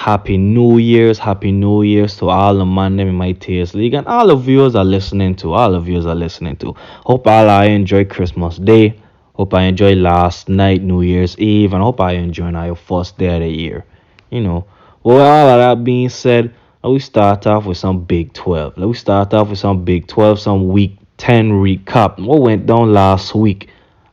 Happy New Year's to all the man them in my Tears League and all the viewers are listening to. All the viewers are listening to. Hope all I enjoy Christmas Day. Hope I enjoy last night, New Year's Eve, and hope I enjoy now your first day of the year. You know. Well, all of that being said, let we start off with some Big 12. Let we start off with some Big 12, some Week 10 recap. What went down last week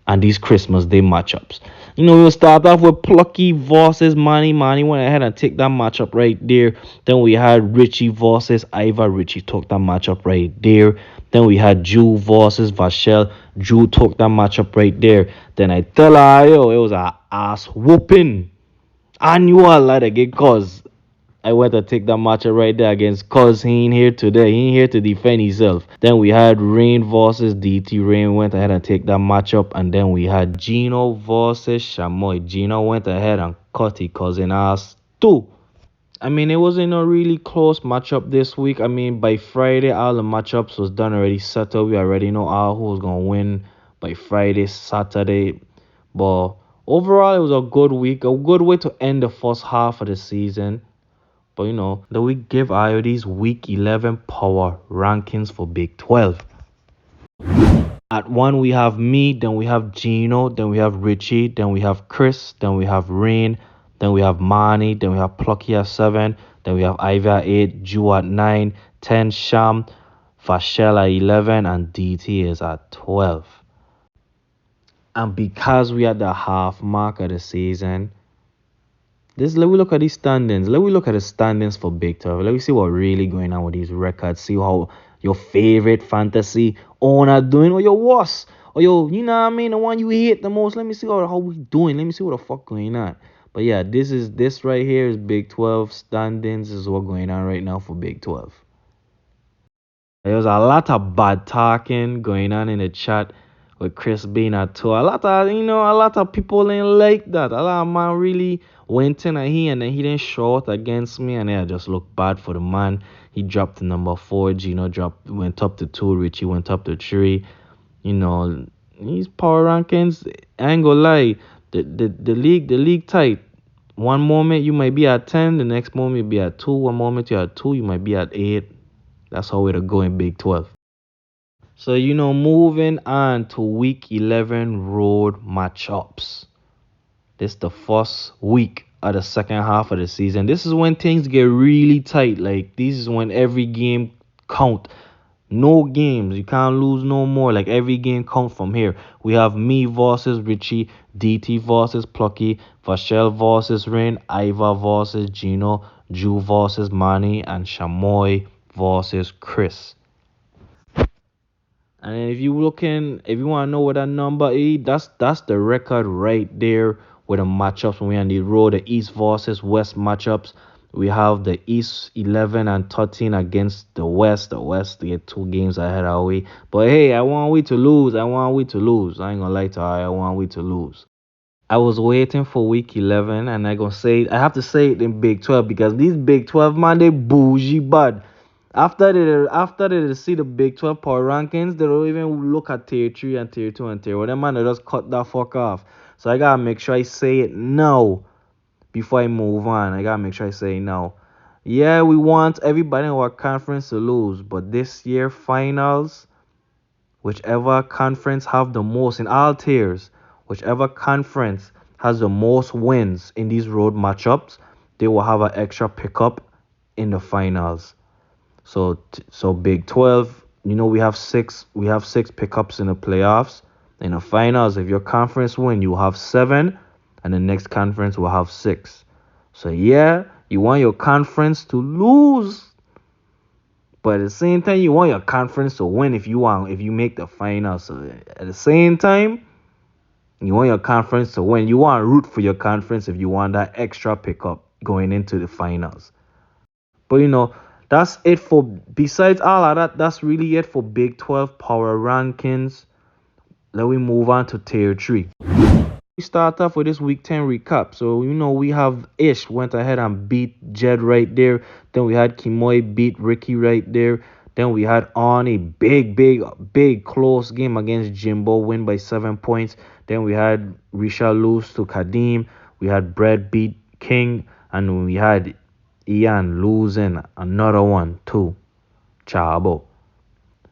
and these Christmas Day matchups. We'll start off with Plucky versus Manny. Manny went ahead and took that matchup right there. Then we had Richie versus Iva. Richie took that matchup right there. Then we had Drew versus Vachel. Drew took that matchup right there. Then I tell her, yo, it was a ass whooping. Annual like again, cause I went to take that matchup right there against Cuz. He ain't here today. He ain't here to defend himself. Then we had Rain versus DT. Rain went ahead and take that matchup. And then we had Gino versus Shamoy. Gino went ahead and cut his cousin ass too. I mean, it wasn't a really close matchup this week. I mean, by Friday, all the matchups was done already settled. We already know all who was going to win by Friday, Saturday. But overall, it was a good week. A good way to end the first half of the season. But that we give IOD's Week 11 power rankings for Big 12. At 1, we have me, then we have Gino, then we have Richie, then we have Chris, then we have Rain, then we have Manny, then we have Plucky at 7, then we have Ivy at 8, Jew at 9, 10 Sham, Vachel at 11, and DT is at 12. And because we at the half mark of the season, let me look at these standings. Let me look at the standings for Big 12. Let me see what really going on with these records. See how your favorite fantasy owner doing, or your worst, or your, you know what I mean, the one you hate the most. Let me see how we doing. Let me see what the fuck going on. But yeah, this right here is Big 12 standings. This is what going on right now for Big 12. There's a lot of bad talking going on in the chat with Chris being at 2. A lot of people ain't like that. A lot of man really went in at he and then he didn't show out against me and then I just looked bad for the man. He dropped to number 4. Gino went up to 2. Richie went up to 3. These power rankings, I ain't gonna lie. The league tight. One moment you might be at 10, the next moment you'll be at 2. One moment you're at 2, you might be at 8. That's how it'll go in Big 12. So, moving on to Week 11 road matchups. This is the first week of the second half of the season. This is when things get really tight. Like, this is when every game count. No games. You can't lose no more. Like, every game count from here. We have me versus Richie, DT versus Plucky, Vachel versus Rain, Iva versus Gino, Drew versus Manny, and Shamoy versus Chris. And if you want to know what that number is, that's the record right there with the matchups when we're on the road, the East versus West matchups. We have the East 11 and 13 against the West. The West get 2 games ahead of we. But hey, I want we to lose. I ain't gonna lie to you. I want we to lose. I was waiting for Week 11, and I have to say it in Big 12 because these Big 12 man, they bougie bad. After they see the Big 12 power rankings, they don't even look at Tier 3 and Tier 2 and Tier 1. Them man, they just cut that fuck off. So I gotta make sure I say it now before I move on. I gotta make sure I say it now. Yeah, we want everybody in our conference to lose, but this year finals, whichever conference have the most in all tiers, whichever conference has the most wins in these road matchups, they will have an extra pickup in the finals. So Big 12, we have 6 pickups in the playoffs. In the finals, if your conference win, you have 7, and the next conference will have 6. So yeah, you want your conference to lose, but at the same time, you want your conference to win if you make the finals. So at the same time, you want your conference to win. You want to root for your conference if you want that extra pickup going into the finals. But that's it besides all of that, that's really it for Big 12 power rankings. Let me move on to Tier 3. We start off with this Week 10 recap. So, we have Ish went ahead and beat Jed right there. Then we had Kimoy beat Ricky right there. Then we had On a big close game against Jimbo, win by 7 points. Then we had Risha lose to Kadeem. We had Brett beat King. And we had Ian losing another one too. Chabo.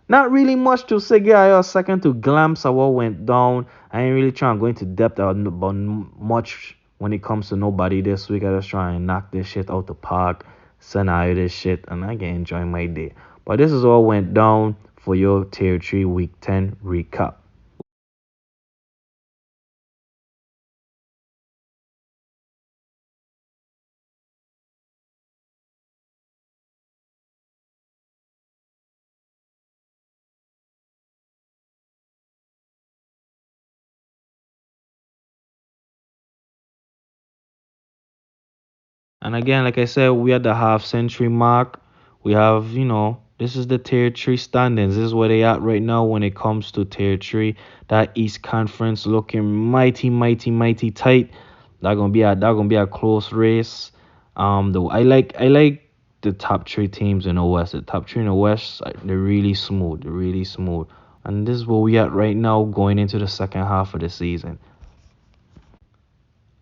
Not really much to say. Get a second to glimpse at what went down. I ain't really trying to go into depth about much when it comes to nobody this week. I just try and knock this shit out the park, send out this shit, and I can enjoy my day. But this is all went down for your Tier 3 Week 10 recap. And again, like I said, we at the half century mark. We have, this is the tier three standings. This is where they at right now when it comes to tier three. That East Conference looking mighty, mighty, mighty tight. That gonna be a close race. Though I like the top three teams in the West. The top three in the West, they're really smooth. They're really smooth. And this is where we at right now, going into the second half of the season.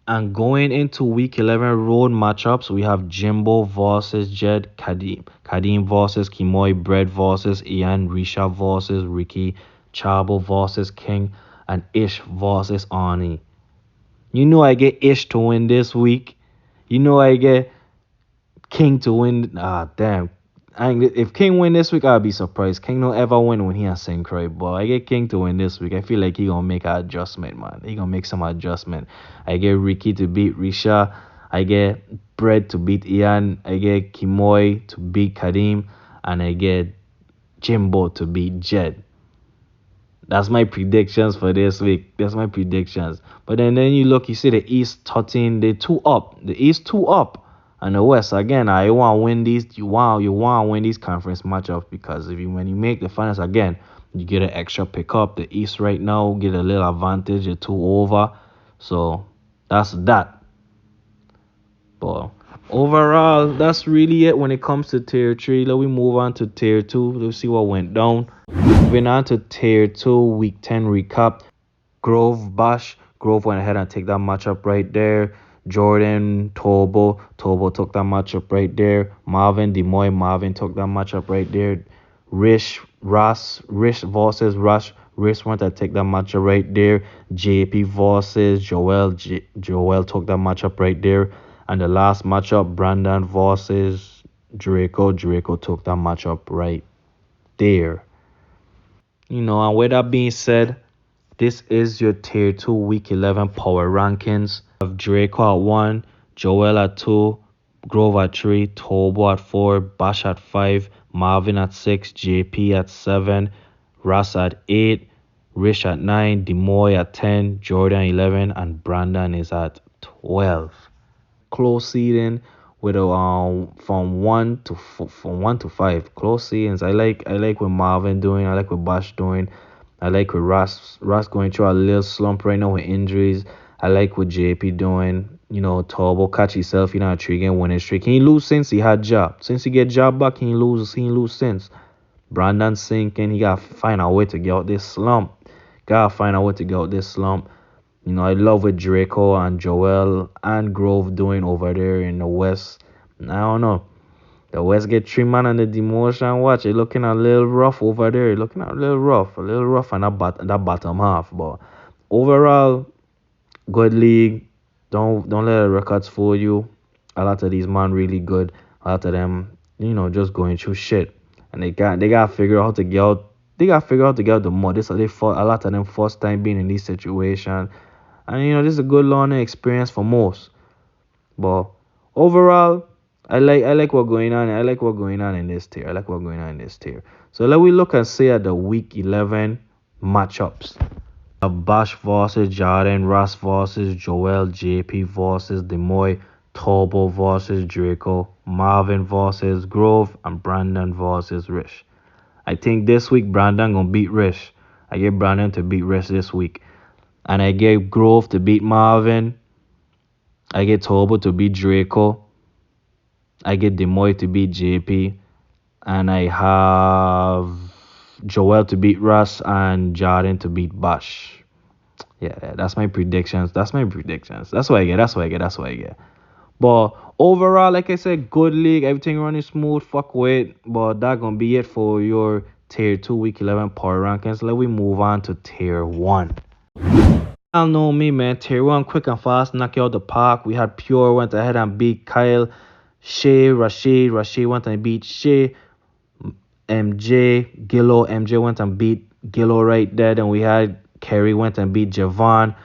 And going into week 11 road matchups, we have Jimbo versus Jed, Kadim versus Kimoy, Brett versus Ian, Risha versus Ricky, Chabo versus King, and Ish versus Arnie. You know I get Ish to win this week. You know I get King to win. Ah, damn. If King win this week, I'll be surprised. King don't ever win when he has St. Croix, but I get King to win this week. I feel like he gonna make an adjustment, man. He gonna make some adjustment. I get Ricky to beat Risha. I get Brett to beat Ian. I get Kimoy to beat Kadim, and I get Jimbo to beat Jed. That's my predictions for this week. That's my predictions. But then you look, you see the East 13, they two up. The East two up. And the West again, I want to win these. You want to win these conference matchups because if you when you make the finals again, you get an extra pickup. The East right now get a little advantage. You're two over, so that's that. But overall, that's really it when it comes to tier three. Let me move on to tier two. Let's see what went down. Moving on to tier two, week 10 recap. Grove Bash. Grove went ahead and take that matchup right there. Jordan Tobo took that matchup right there. Marvin Demoy Marvin took that matchup right there. Rish versus Rush. Rish went to take that matchup right there. JP versus Joel took that matchup right there. And the last matchup, Brandon versus Draco took that matchup right there. And with that being said, this is your tier 2 week 11 power rankings. Of Draco at 1, Joel at 2, Grove at 3, Tobo at 4, Bash at 5, Marvin at 6, JP at 7, Russ at 8, Rish at 9, Demoy at 10, Jordan 11, and Brandon is at 12. Close seeding with a from 1 to 5 close seedings. I like what Marvin doing. I like what Bash doing. I like what Russ going through a little slump right now with injuries. I like what JP doing. Turbo catch himself, a 3 game winning streak. He lose since he had job. Since he get job back, he lose since. Brandon sinking. He gotta find a way to get out this slump. I love what Draco and Joel and Grove doing over there in the West. I don't know. The West get 3 man on the demotion. Watch, it looking a little rough over there. Looking a little rough on that bottom half. But overall, good league. Don't let the records fool you. A lot of these man really good. A lot of them, just going through shit, and they got to figure out how to get out. They got to figure out to get out the mud. A lot of them first time being in this situation, and this is a good learning experience for most. But overall, I like what going on. I like what going on in this tier. I like what going on in this tier. So let we look and see at the week 11 matchups. Bash versus Jordan, Ross versus Joel, JP versus Demoy, Turbo versus Draco, Marvin versus Grove, and Brandon versus Rish. I think this week Brandon gonna beat Rish. I get Brandon to beat Rish this week. And I get Grove to beat Marvin. I get Turbo to beat Draco. I get Demoy to beat JP. And I have Joel to beat Russ and Jordan to beat Bash. Yeah, that's my predictions. That's what I get. But overall, like I said, good league, everything running smooth, fuck with. But that gonna be it for your tier 2 week 11 power rankings. Let we move on to tier 1. Y'all know me, man. Tier 1, quick and fast, knock you out the park. We had Pure went ahead and beat Kyle. Shea, Rashid. Rashid went and beat Shea. MJ, Gillo. MJ went and beat Gillo right there. Then we had Kerry went and beat Javon.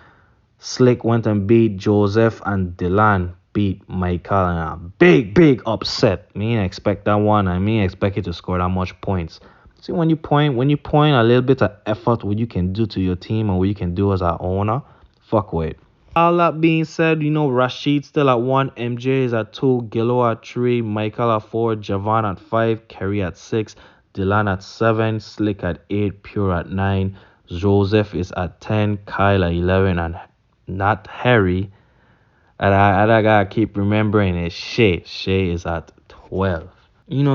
Slick went and beat Joseph. And Dylan beat Michael in a big upset. Me ain't expect that one. I mean, expect it to score that much points. See, when you point a little bit of effort, what you can do to your team and what you can do as an owner, fuck with. All that being said, Rashid still at 1, MJ is at 2, Gillo at 3, Michael at 4, Javon at 5, Kerry at 6, Dylan at 7, Slick at 8, Pure at 9, Joseph is at 10, Kyle at 11, and not Harry. And I gotta keep remembering it. Shay. Shay is at 12.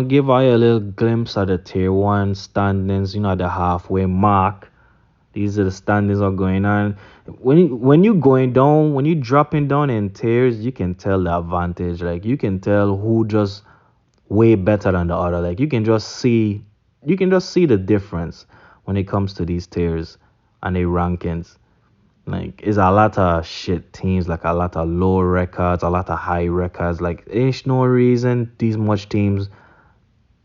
Give I a little glimpse of the tier 1 standings, at the halfway mark. These are the standings are going on. When you going down, when you dropping down in tiers, you can tell the advantage. Like you can tell who just way better than the other. Like you can just see the difference when it comes to these tiers and the rankings. Like it's a lot of shit teams, like a lot of low records, a lot of high records. Like there's no reason these much teams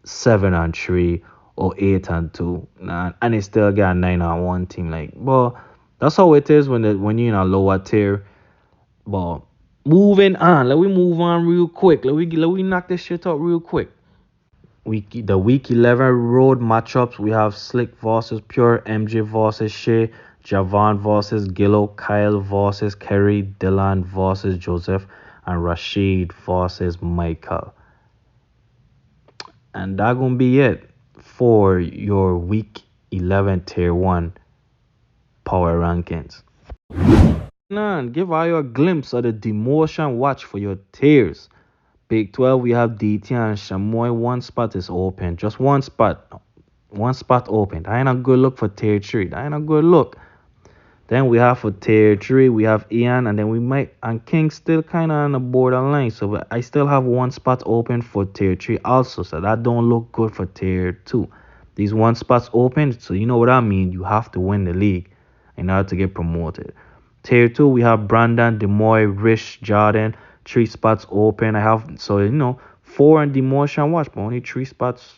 7-3 or 8-2, nah, and they still got a 9-1 team. Like, but that's how it is when you're in a lower tier. But moving on, let we move on real quick. Let we knock this shit out real quick. The week 11 road matchups, we have Slick versus Pure, MJ versus Shea, Javon versus Gillo, Kyle versus Kerry, Dylan versus Joseph, and Rashid versus Michael. And that gonna be it for your week 11 tier 1 power rankings. Now, give all you a glimpse of the demotion watch for your tiers. Big 12, we have DT and Shamoy. One spot is open. Just one spot. One spot open. That ain't a good look for tier 3. That ain't a good look. Then we have for tier 3, we have Ian, and then we might, and King still kind of on the borderline. So I still have one spot open for tier 3 also. So that don't look good for tier 2. These one spots open, so you know what I mean. You have to win the league in order to get promoted. Tier 2, we have Brandon, Demoy, Rich, Jordan. 3 spots open. I have, so 4 in demotion watch, but only 3 spots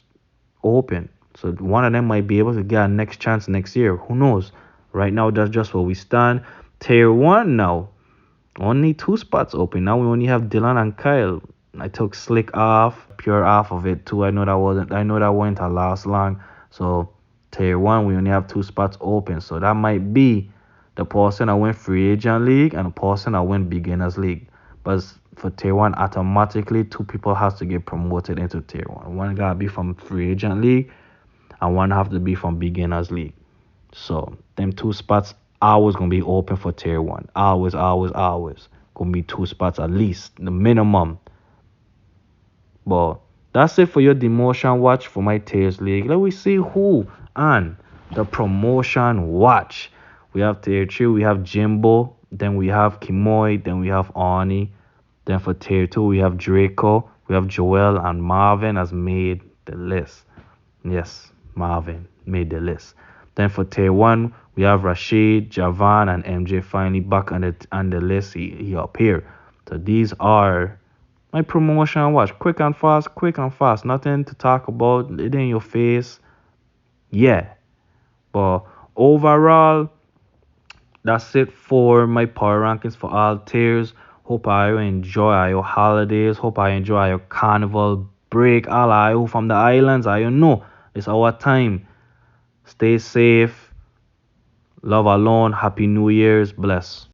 open. So one of them might be able to get a next chance next year. Who knows? Right now, that's just where we stand. Tier 1 now. Only 2 spots open. Now we only have Dylan and Kyle. I took Slick off, Pure off of it too. I know that went to last long. So tier 1, we only have 2 spots open. So that might be the person that win free agent league and the person that win beginners league. But for tier 1, automatically 2 people has to get promoted into tier 1. One gotta be from free agent league and one have to be from beginners league. So them 2 spots always gonna be open for tier 1. Always gonna be 2 spots at least, the minimum. But that's it for your demotion watch for my tiers league. Let me see who on the promotion watch. We have tier 3, we have Jimbo, then we have Kimoy, then we have Arnie. Then for tier 2, we have Draco, we have Joel, and Marvin has made the list. Yes, Marvin made the list. Then for tier 1, we have Rashid, Javan, and MJ finally back on the list. He up here. So these are my promotion watch. Quick and fast. Nothing to talk about. It in your face. Yeah. But overall, that's it for my power rankings for all tiers. Hope I enjoy your holidays. Hope I enjoy your carnival break. All I who from the islands, I know it's our time. Stay safe. Love alone. Happy New Year's. Bless.